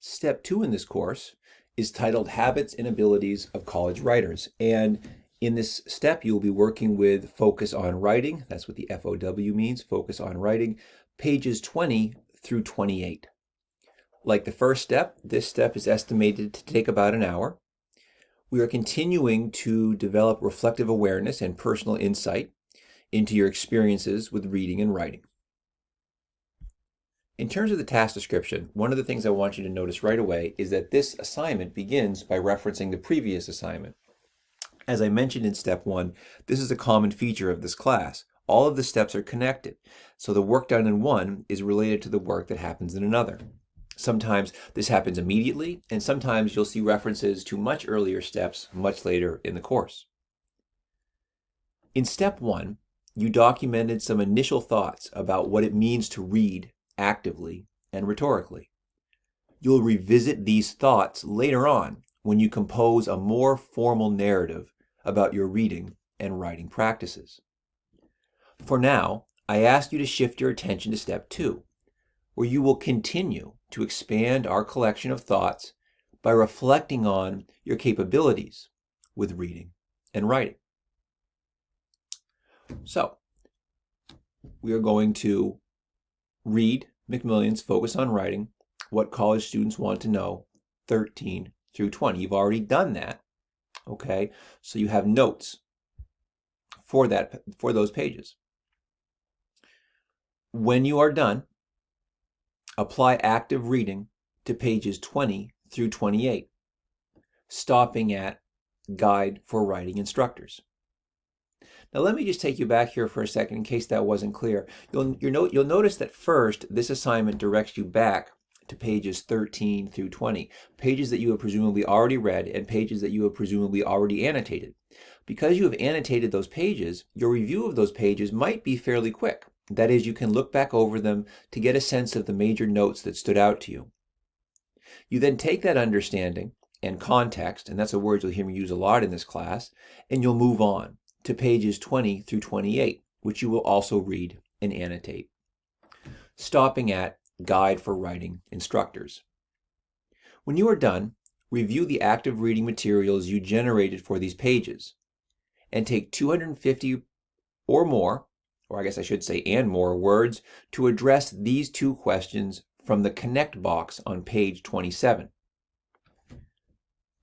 Step 2 in this course is titled Habits and Abilities of College Writers. And in this step, you'll be working with Focus on Writing. That's what the FOW means, Focus on Writing, pages 20 through 28. Like the first step, this step is estimated to take about an hour. We are continuing to develop reflective awareness and personal insight into your experiences with reading and writing. In terms of the task description, one of the things I want you to notice right away is that this assignment begins by referencing the previous assignment. As I mentioned in step 1, this is a common feature of this class. All of the steps are connected, so the work done in one is related to the work that happens in another. Sometimes this happens immediately, and sometimes you'll see references to much earlier steps much later in the course. In step 1, you documented some initial thoughts about what it means to read actively and rhetorically. You'll revisit these thoughts later on when you compose a more formal narrative about your reading and writing practices. For now, I ask you to shift your attention to step 2, where you will continue to expand our collection of thoughts by reflecting on your capabilities with reading and writing. So, we are going to read Macmillan's Focus on Writing, What College Students Want to Know, 13 through 20. You've already done that, okay? So you have notes for those pages. When you are done, apply active reading to pages 20 through 28, stopping at Guide for Writing Instructors. Now let me just take you back here for a second in case that wasn't clear. You'll notice that first, this assignment directs you back to pages 13 through 20, pages that you have presumably already read and pages that you have presumably already annotated. Because you have annotated those pages, your review of those pages might be fairly quick. That is, you can look back over them to get a sense of the major notes that stood out to you. You then take that understanding and context, and that's a word you'll hear me use a lot in this class, and you'll move on to pages 20 through 28, which you will also read and annotate, stopping at Guide for Writing Instructors. When you are done, review the active reading materials you generated for these pages and take 250 or more, or I guess I should say and more words to address these two questions from the Connect box on page 27.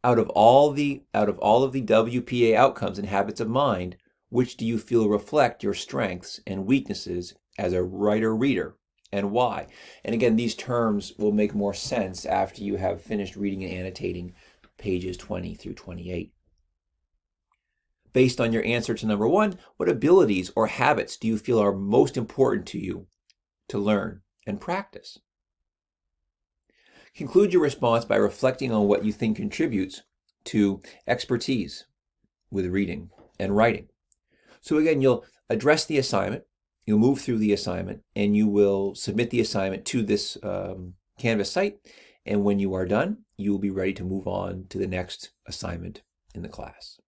Out of all of the WPA outcomes and habits of mind, which do you feel reflect your strengths and weaknesses as a writer-reader, and why? And again, these terms will make more sense after you have finished reading and annotating pages 20 through 28. Based on your answer to number 1, what abilities or habits do you feel are most important to you to learn and practice? Conclude your response by reflecting on what you think contributes to expertise with reading and writing. So again, you'll address the assignment, you'll move through the assignment, and you will submit the assignment to this Canvas site. And when you are done, you will be ready to move on to the next assignment in the class.